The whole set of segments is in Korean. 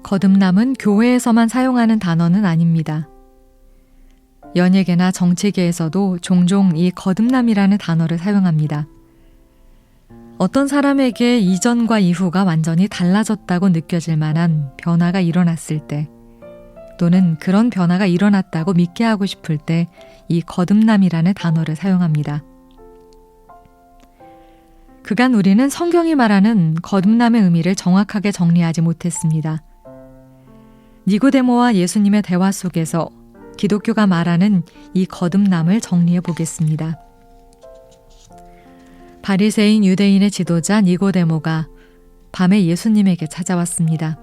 거듭남은 교회에서만 사용하는 단어는 아닙니다. 연예계나 정치계에서도 종종 이 거듭남이라는 단어를 사용합니다. 어떤 사람에게 이전과 이후가 완전히 달라졌다고 느껴질 만한 변화가 일어났을 때, 또는 그런 변화가 일어났다고 믿게 하고 싶을 때 이 거듭남이라는 단어를 사용합니다. 그간 우리는 성경이 말하는 거듭남의 의미를 정확하게 정리하지 못했습니다. 니고데모와 예수님의 대화 속에서 기독교가 말하는 이 거듭남을 정리해 보겠습니다. 바리새인 유대인의 지도자 니고데모가 밤에 예수님에게 찾아왔습니다.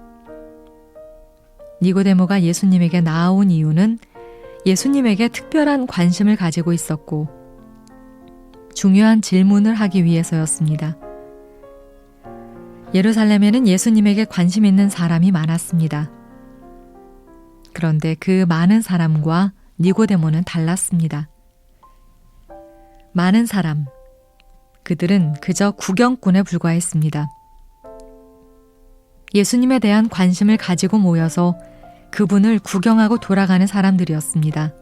니고데모가 예수님에게 나아온 이유는 예수님에게 특별한 관심을 가지고 있었고 중요한 질문을 하기 위해서였습니다. 예루살렘에는 예수님에게 관심 있는 사람이 많았습니다. 그런데 그 많은 사람과 니고데모는 달랐습니다. 많은 사람, 그들은 그저 구경꾼에 불과했습니다. 예수님에 대한 관심을 가지고 모여서 그분을 구경하고 돌아가는 사람들이었습니다.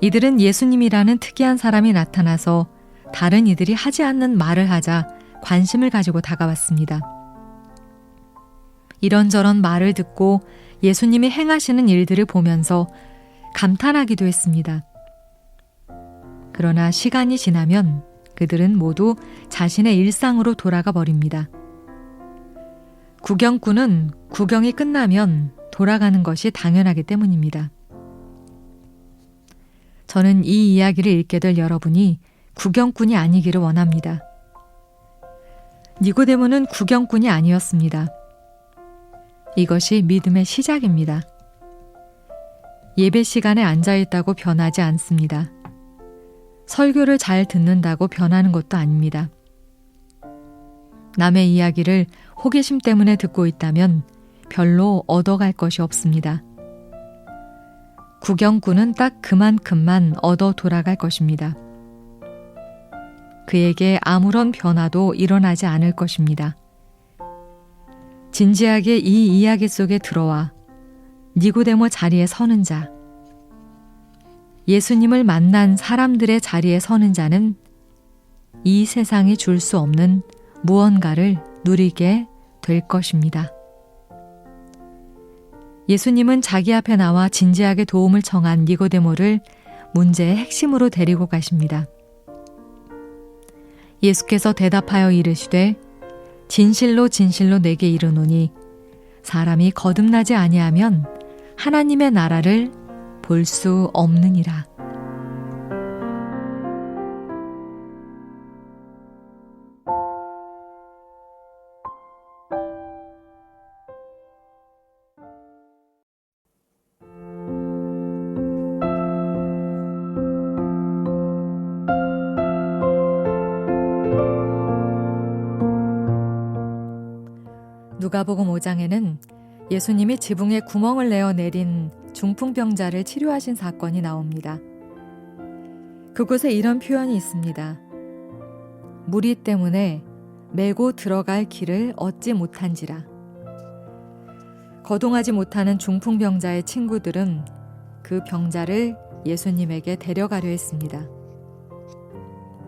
이들은 예수님이라는 특이한 사람이 나타나서 다른 이들이 하지 않는 말을 하자 관심을 가지고 다가왔습니다. 이런저런 말을 듣고 예수님이 행하시는 일들을 보면서 감탄하기도 했습니다. 그러나 시간이 지나면 그들은 모두 자신의 일상으로 돌아가 버립니다. 구경꾼은 구경이 끝나면 돌아가는 것이 당연하기 때문입니다. 저는 이 이야기를 읽게 될 여러분이 구경꾼이 아니기를 원합니다. 니고데모는 구경꾼이 아니었습니다. 이것이 믿음의 시작입니다. 예배 시간에 앉아있다고 변하지 않습니다. 설교를 잘 듣는다고 변하는 것도 아닙니다. 남의 이야기를 호기심 때문에 듣고 있다면 별로 얻어갈 것이 없습니다. 구경꾼은 딱 그만큼만 얻어 돌아갈 것입니다. 그에게 아무런 변화도 일어나지 않을 것입니다. 진지하게 이 이야기 속에 들어와 니고데모 자리에 서는 자, 예수님을 만난 사람들의 자리에 서는 자는 이 세상이 줄 수 없는 무언가를 누리게 될 것입니다. 예수님은 자기 앞에 나와 진지하게 도움을 청한 니고데모를 문제의 핵심으로 데리고 가십니다. 예수께서 대답하여 이르시되 진실로 진실로 내게 이르노니 사람이 거듭나지 아니하면 하나님의 나라를 볼 수 없느니라. 누가복음 5장에는 예수님이 지붕에 구멍을 내어 내린 중풍병자를 치료하신 사건이 나옵니다. 그곳에 이런 표현이 있습니다. 무리 때문에 메고 들어갈 길을 얻지 못한지라. 거동하지 못하는 중풍병자의 친구들은 그 병자를 예수님에게 데려가려 했습니다.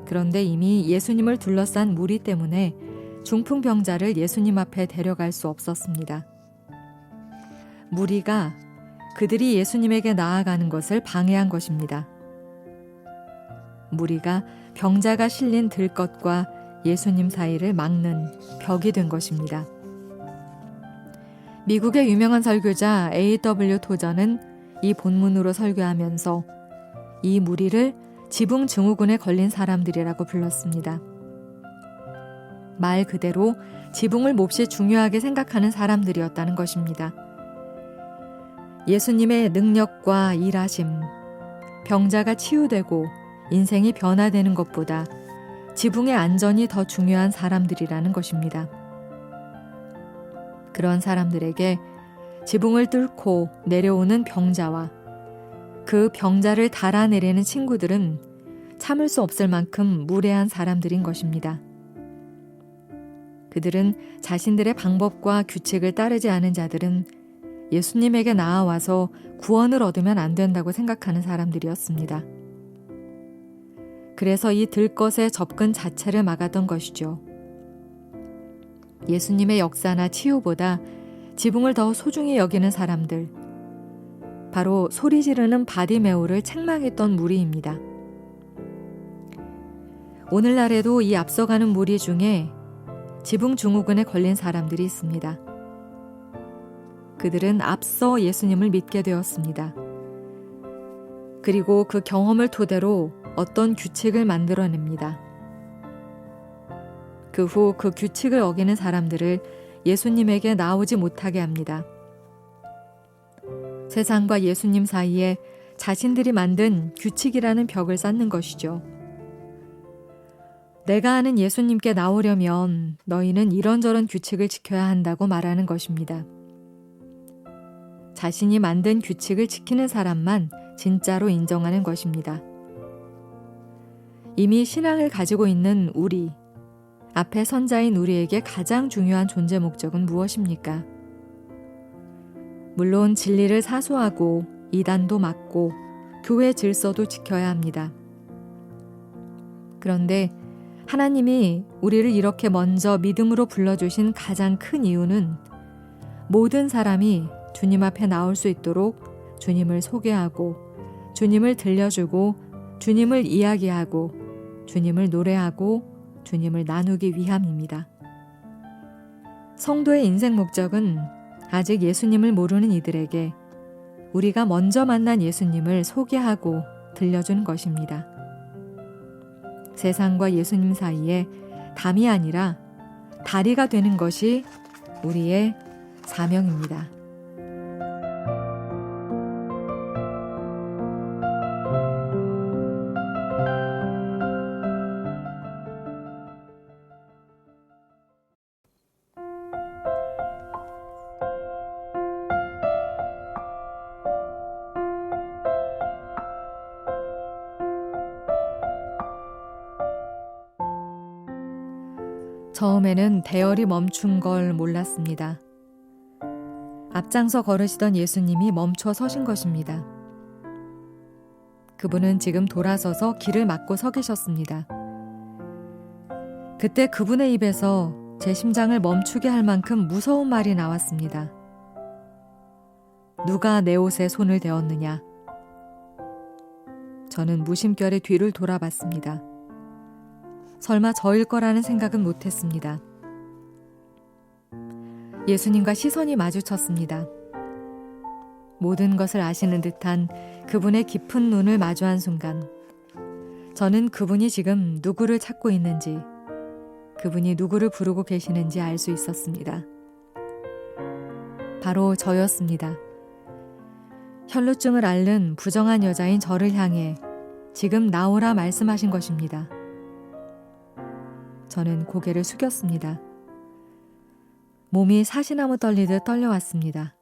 그런데 이미 예수님을 둘러싼 무리 때문에 중풍병자를 예수님 앞에 데려갈 수 없었습니다. 무리가 그들이 예수님에게 나아가는 것을 방해한 것입니다. 무리가 병자가 실린 들것과 예수님 사이를 막는 벽이 된 것입니다. 미국의 유명한 설교자 A.W. 토저는 이 본문으로 설교하면서 이 무리를 지붕 증후군에 걸린 사람들이라고 불렀습니다. 말 그대로 지붕을 몹시 중요하게 생각하는 사람들이었다는 것입니다. 예수님의 능력과 일하심, 병자가 치유되고 인생이 변화되는 것보다 지붕의 안전이 더 중요한 사람들이라는 것입니다. 그런 사람들에게 지붕을 뚫고 내려오는 병자와 그 병자를 달아내리는 친구들은 참을 수 없을 만큼 무례한 사람들인 것입니다. 그들은 자신들의 방법과 규칙을 따르지 않은 자들은 예수님에게 나아와서 구원을 얻으면 안 된다고 생각하는 사람들이었습니다. 그래서 이 들것의 접근 자체를 막았던 것이죠. 예수님의 역사나 치유보다 지붕을 더 소중히 여기는 사람들, 바로 소리 지르는 바디메오를 책망했던 무리입니다. 오늘날에도 이 앞서가는 무리 중에 지붕 증후군에 걸린 사람들이 있습니다. 그들은 앞서 예수님을 믿게 되었습니다. 그리고 그 경험을 토대로 어떤 규칙을 만들어냅니다. 그 후 그 규칙을 어기는 사람들을 예수님에게 나오지 못하게 합니다. 세상과 예수님 사이에 자신들이 만든 규칙이라는 벽을 쌓는 것이죠. 내가 아는 예수님께 나오려면 너희는 이런저런 규칙을 지켜야 한다고 말하는 것입니다. 자신이 만든 규칙을 지키는 사람만 진짜로 인정하는 것입니다. 이미 신앙을 가지고 있는 우리, 앞에 선자인 우리에게 가장 중요한 존재 목적은 무엇입니까? 물론 진리를 사수하고 이단도 막고 교회 질서도 지켜야 합니다. 그런데 하나님이 우리를 이렇게 먼저 믿음으로 불러주신 가장 큰 이유는 모든 사람이 주님 앞에 나올 수 있도록 주님을 소개하고 주님을 들려주고 주님을 이야기하고 주님을 노래하고 주님을 나누기 위함입니다. 성도의 인생 목적은 아직 예수님을 모르는 이들에게 우리가 먼저 만난 예수님을 소개하고 들려주는 것입니다. 세상과 예수님 사이에 담이 아니라 다리가 되는 것이 우리의 사명입니다. 처음에는 대열이 멈춘 걸 몰랐습니다. 앞장서 걸으시던 예수님이 멈춰 서신 것입니다. 그분은 지금 돌아서서 길을 막고 서 계셨습니다. 그때 그분의 입에서 제 심장을 멈추게 할 만큼 무서운 말이 나왔습니다. 누가 내 옷에 손을 대었느냐? 저는 무심결에 뒤를 돌아봤습니다. 설마 저일 거라는 생각은 못했습니다. 예수님과 시선이 마주쳤습니다. 모든 것을 아시는 듯한 그분의 깊은 눈을 마주한 순간 저는 그분이 지금 누구를 찾고 있는지, 그분이 누구를 부르고 계시는지 알 수 있었습니다. 바로 저였습니다. 혈루증을 앓는 부정한 여자인 저를 향해 지금 나오라 말씀하신 것입니다. 저는 고개를 숙였습니다. 몸이 사시나무 떨리듯 떨려왔습니다.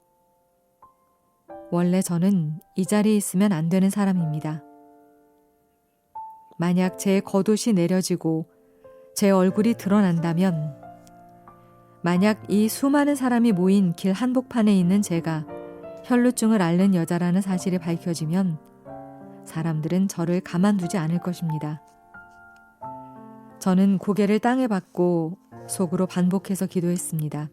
원래 저는 이 자리에 있으면 안 되는 사람입니다. 만약 제 겉옷이 내려지고 제 얼굴이 드러난다면, 만약 이 수많은 사람이 모인 길 한복판에 있는 제가 혈루증을 앓는 여자라는 사실이 밝혀지면 사람들은 저를 가만두지 않을 것입니다. 저는 고개를 땅에 박고 속으로 반복해서 기도했습니다.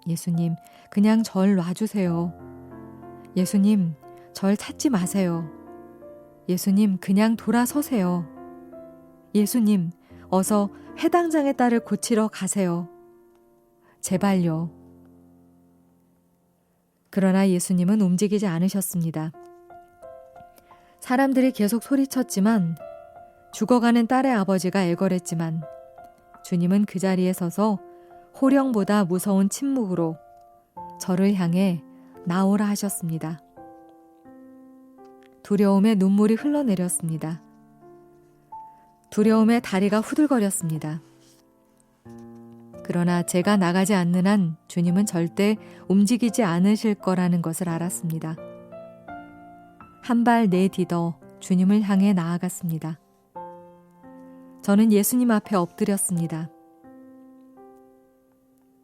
예수님, 그냥 절 놔주세요. 예수님, 절 찾지 마세요. 예수님, 그냥 돌아서세요. 예수님, 어서 해당장의 딸을 고치러 가세요. 제발요. 그러나 예수님은 움직이지 않으셨습니다. 사람들이 계속 소리쳤지만, 죽어가는 딸의 아버지가 애걸했지만 주님은 그 자리에 서서 호령보다 무서운 침묵으로 저를 향해 나오라 하셨습니다. 두려움에 눈물이 흘러내렸습니다. 두려움에 다리가 후들거렸습니다. 그러나 제가 나가지 않는 한 주님은 절대 움직이지 않으실 거라는 것을 알았습니다. 한 발 내디뎌 주님을 향해 나아갔습니다. 저는 예수님 앞에 엎드렸습니다.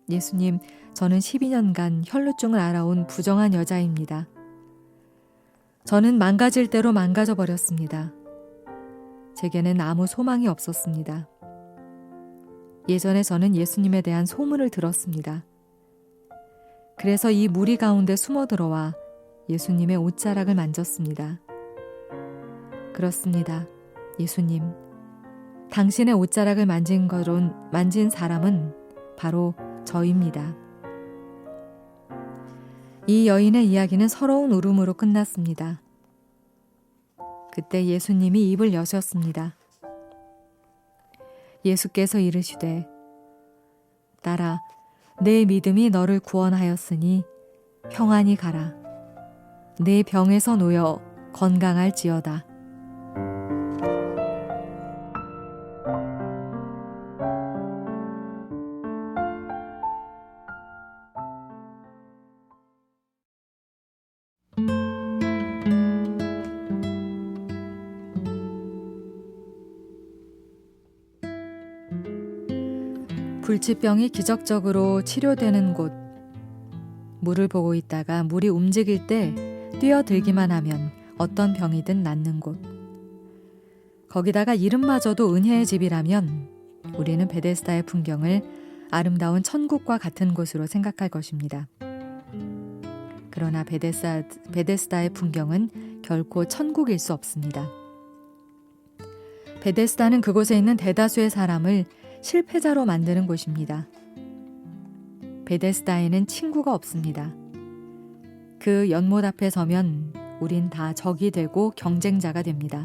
예수님, 저는 12년간 혈루증을 앓아온 부정한 여자입니다. 저는 망가질 대로 망가져 버렸습니다. 제게는 아무 소망이 없었습니다. 예전에 저는 예수님에 대한 소문을 들었습니다. 그래서 이 무리 가운데 숨어 들어와 예수님의 옷자락을 만졌습니다. 그렇습니다. 예수님, 당신의 옷자락을 만진 사람은 바로 저입니다. 이 여인의 이야기는 서러운 울음으로 끝났습니다. 그때 예수님이 입을 여셨습니다. 예수께서 이르시되, 딸아, 내 믿음이 너를 구원하였으니 평안히 가라. 내 병에서 놓여 건강할지어다. 불치병이 기적적으로 치료되는 곳. 물을 보고 있다가 물이 움직일 때 뛰어들기만 하면 어떤 병이든 낫는 곳. 거기다가 이름마저도 은혜의 집이라면 우리는 베데스다의 풍경을 아름다운 천국과 같은 곳으로 생각할 것입니다. 그러나 베데스다의 풍경은 결코 천국일 수 없습니다. 베데스다는 그곳에 있는 대다수의 사람을 실패자로 만드는 곳입니다. 베데스다에는 친구가 없습니다. 그 연못 앞에 서면 우린 다 적이 되고 경쟁자가 됩니다.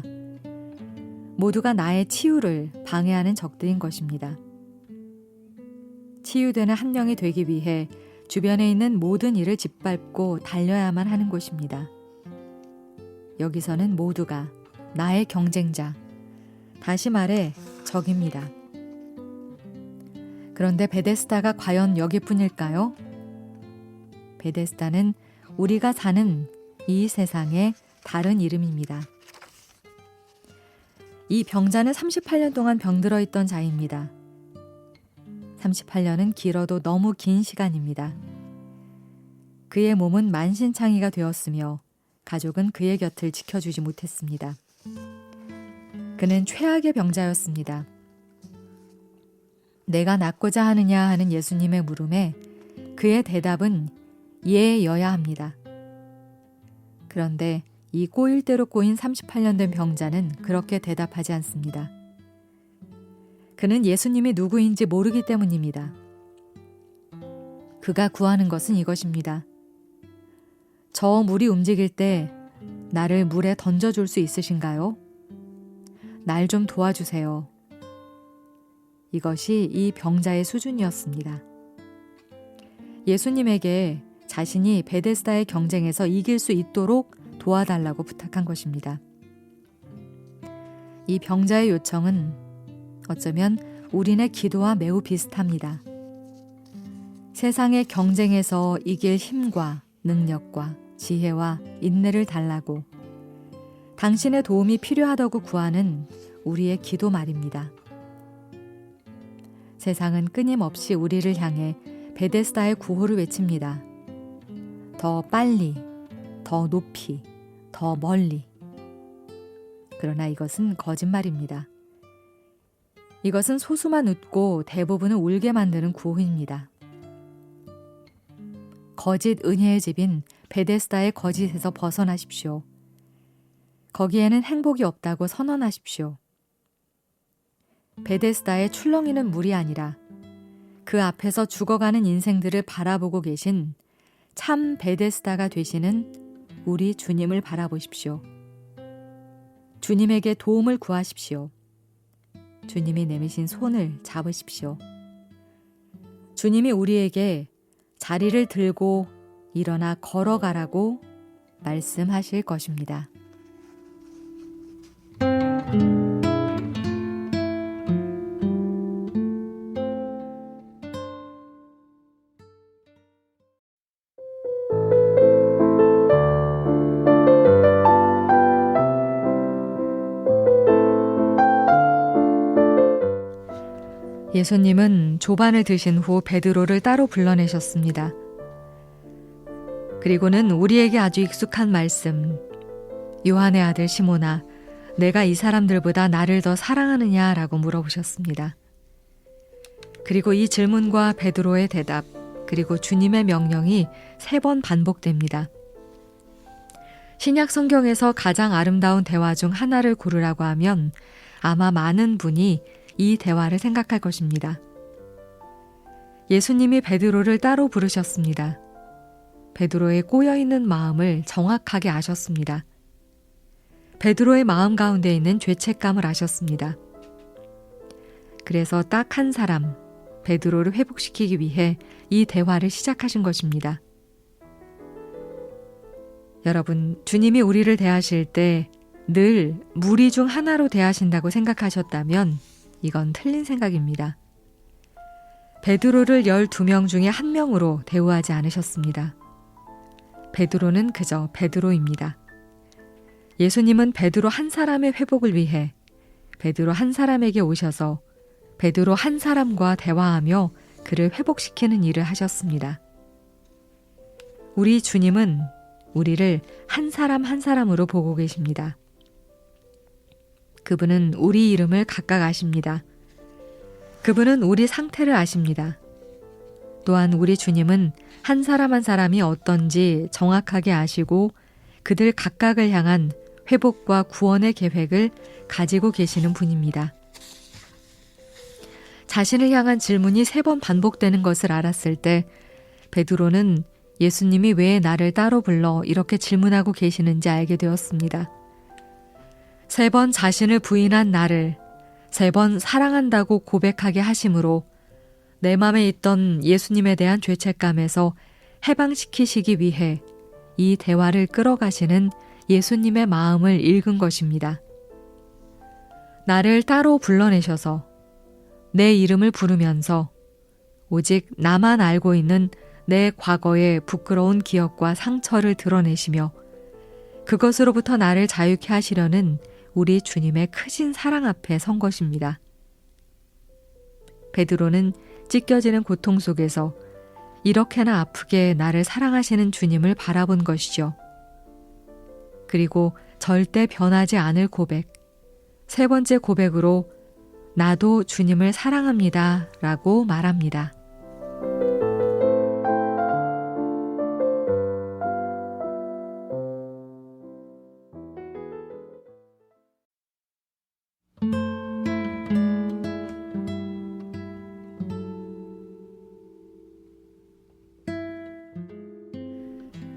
모두가 나의 치유를 방해하는 적들인 것입니다. 치유되는 한 명이 되기 위해 주변에 있는 모든 일을 짓밟고 달려야만 하는 곳입니다. 여기서는 모두가 나의 경쟁자, 다시 말해 적입니다. 그런데 베데스다가 과연 여기뿐일까요? 베데스다는 우리가 사는 이 세상의 다른 이름입니다. 이 병자는 38년 동안 병들어 있던 자입니다. 38년은 길어도 너무 긴 시간입니다. 그의 몸은 만신창이가 되었으며 가족은 그의 곁을 지켜주지 못했습니다. 그는 최악의 병자였습니다. 내가 낫고자 하느냐 하는 예수님의 물음에 그의 대답은 예여야 합니다. 그런데 이 꼬일 대로 꼬인 38년 된 병자는 그렇게 대답하지 않습니다. 그는 예수님이 누구인지 모르기 때문입니다. 그가 구하는 것은 이것입니다. 저 물이 움직일 때 나를 물에 던져줄 수 있으신가요? 날 좀 도와주세요. 이것이 이 병자의 수준이었습니다. 예수님에게 자신이 베데스다의 경쟁에서 이길 수 있도록 도와달라고 부탁한 것입니다. 이 병자의 요청은 어쩌면 우리네 기도와 매우 비슷합니다. 세상의 경쟁에서 이길 힘과 능력과 지혜와 인내를 달라고 당신의 도움이 필요하다고 구하는 우리의 기도 말입니다. 세상은 끊임없이 우리를 향해 베데스다의 구호를 외칩니다. 더 빨리, 더 높이, 더 멀리. 그러나 이것은 거짓말입니다. 이것은 소수만 웃고 대부분은 울게 만드는 구호입니다. 거짓 은혜의 집인 베데스다의 거짓에서 벗어나십시오. 거기에는 행복이 없다고 선언하십시오. 베데스다의 출렁이는 물이 아니라 그 앞에서 죽어가는 인생들을 바라보고 계신 참 베데스다가 되시는 우리 주님을 바라보십시오. 주님에게 도움을 구하십시오. 주님이 내미신 손을 잡으십시오. 주님이 우리에게 자리를 들고 일어나 걸어가라고 말씀하실 것입니다. 예수님은 조반을 드신 후 베드로를 따로 불러내셨습니다. 그리고는 우리에게 아주 익숙한 말씀, 요한의 아들 시몬아, 내가 이 사람들보다 나를 더 사랑하느냐라고 물어보셨습니다. 그리고 이 질문과 베드로의 대답, 그리고 주님의 명령이 3번 반복됩니다. 신약 성경에서 가장 아름다운 대화 중 하나를 고르라고 하면 아마 많은 분이 이 대화를 생각할 것입니다. 예수님이 베드로를 따로 부르셨습니다. 베드로의 꼬여있는 마음을 정확하게 아셨습니다. 베드로의 마음 가운데 있는 죄책감을 아셨습니다. 그래서 딱 한 사람, 베드로를 회복시키기 위해 이 대화를 시작하신 것입니다. 여러분, 주님이 우리를 대하실 때 늘 무리 중 하나로 대하신다고 생각하셨다면 이건 틀린 생각입니다. 베드로를 12명 중에 1명으로 대우하지 않으셨습니다. 베드로는 그저 베드로입니다. 예수님은 베드로 한 사람의 회복을 위해 베드로 한 사람에게 오셔서 베드로 한 사람과 대화하며 그를 회복시키는 일을 하셨습니다. 우리 주님은 우리를 한 사람 한 사람으로 보고 계십니다. 그분은 우리 이름을 각각 아십니다. 그분은 우리 상태를 아십니다. 또한 우리 주님은 한 사람 한 사람이 어떤지 정확하게 아시고 그들 각각을 향한 회복과 구원의 계획을 가지고 계시는 분입니다. 자신을 향한 질문이 3번 반복되는 것을 알았을 때 베드로는 예수님이 왜 나를 따로 불러 이렇게 질문하고 계시는지 알게 되었습니다. 3번 자신을 부인한 나를 3번 사랑한다고 고백하게 하심으로 내 마음에 있던 예수님에 대한 죄책감에서 해방시키시기 위해 이 대화를 끌어가시는 예수님의 마음을 읽은 것입니다. 나를 따로 불러내셔서 내 이름을 부르면서 오직 나만 알고 있는 내 과거의 부끄러운 기억과 상처를 드러내시며 그것으로부터 나를 자유케 하시려는 우리 주님의 크신 사랑 앞에 선 것입니다. 베드로는 찢겨지는 고통 속에서 이렇게나 아프게 나를 사랑하시는 주님을 바라본 것이죠. 그리고 절대 변하지 않을 고백, 3번째 고백으로 나도 주님을 사랑합니다 라고 말합니다.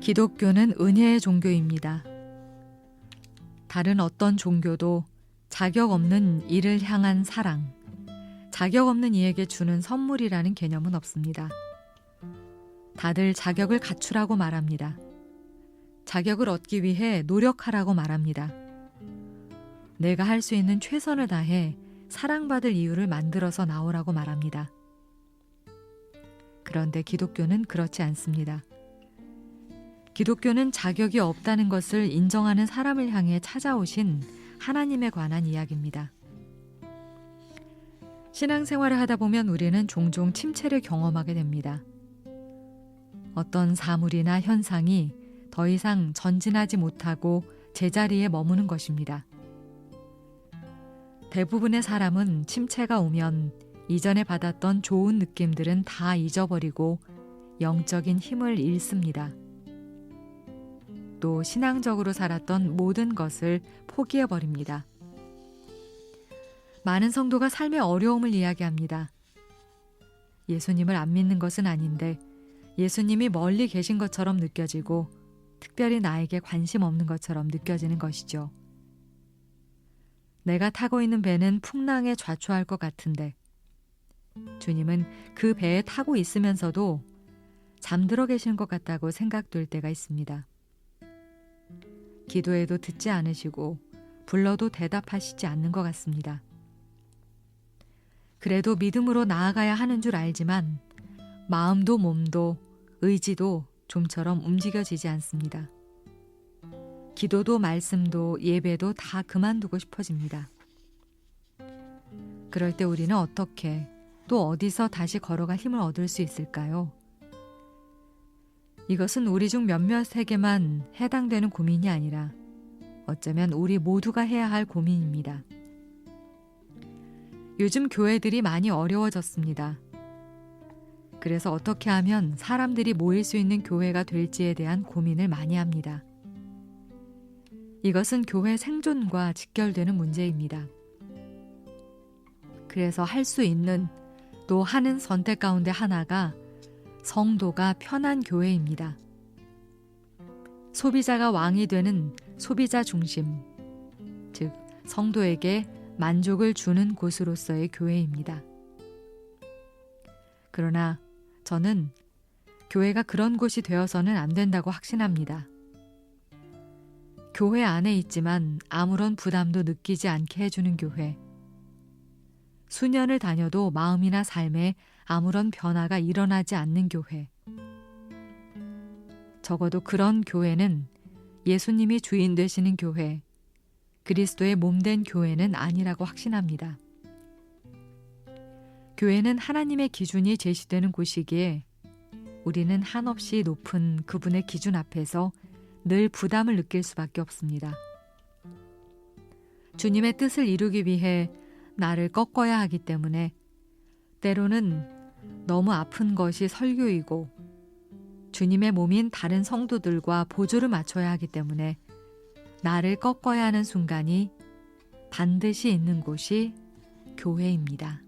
기독교는 은혜의 종교입니다. 다른 어떤 종교도 자격 없는 이를 향한 사랑, 자격 없는 이에게 주는 선물이라는 개념은 없습니다. 다들 자격을 갖추라고 말합니다. 자격을 얻기 위해 노력하라고 말합니다. 내가 할 수 있는 최선을 다해 사랑받을 이유를 만들어서 나오라고 말합니다. 그런데 기독교는 그렇지 않습니다. 기독교는 자격이 없다는 것을 인정하는 사람을 향해 찾아오신 하나님에 관한 이야기입니다. 신앙생활을 하다 보면 우리는 종종 침체를 경험하게 됩니다. 어떤 사물이나 현상이 더 이상 전진하지 못하고 제자리에 머무는 것입니다. 대부분의 사람은 침체가 오면 이전에 받았던 좋은 느낌들은 다 잊어버리고 영적인 힘을 잃습니다. 또 신앙적으로 살았던 모든 것을 포기해버립니다. 많은 성도가 삶의 어려움을 이야기합니다. 예수님을 안 믿는 것은 아닌데 예수님이 멀리 계신 것처럼 느껴지고 특별히 나에게 관심 없는 것처럼 느껴지는 것이죠. 내가 타고 있는 배는 풍랑에 좌초할 것 같은데 주님은 그 배에 타고 있으면서도 잠들어 계신 것 같다고 생각될 때가 있습니다. 기도해도 듣지 않으시고 불러도 대답하시지 않는 것 같습니다. 그래도 믿음으로 나아가야 하는 줄 알지만 마음도 몸도 의지도 좀처럼 움직여지지 않습니다. 기도도 말씀도 예배도 다 그만두고 싶어집니다. 그럴 때 우리는 어떻게 또 어디서 다시 걸어갈 힘을 얻을 수 있을까요? 이것은 우리 중 몇몇에게만 해당되는 고민이 아니라 어쩌면 우리 모두가 해야 할 고민입니다. 요즘 교회들이 많이 어려워졌습니다. 그래서 어떻게 하면 사람들이 모일 수 있는 교회가 될지에 대한 고민을 많이 합니다. 이것은 교회 생존과 직결되는 문제입니다. 그래서 할 수 있는 또 하는 선택 가운데 하나가 성도가 편한 교회입니다. 소비자가 왕이 되는 소비자 중심, 즉 성도에게 만족을 주는 곳으로서의 교회입니다. 그러나 저는 교회가 그런 곳이 되어서는 안 된다고 확신합니다. 교회 안에 있지만 아무런 부담도 느끼지 않게 해주는 교회. 수년을 다녀도 마음이나 삶에 아무런 변화가 일어나지 않는 교회. 적어도 그런 교회는 예수님이 주인 되시는 교회, 그리스도의 몸된 교회는 아니라고 확신합니다. 교회는 하나님의 기준이 제시되는 곳이기에 우리는 한없이 높은 그분의 기준 앞에서 늘 부담을 느낄 수밖에 없습니다. 주님의 뜻을 이루기 위해 나를 꺾어야 하기 때문에 때로는 너무 아픈 것이 설교이고 주님의 몸인 다른 성도들과 보조를 맞춰야 하기 때문에 나를 꺾어야 하는 순간이 반드시 있는 곳이 교회입니다.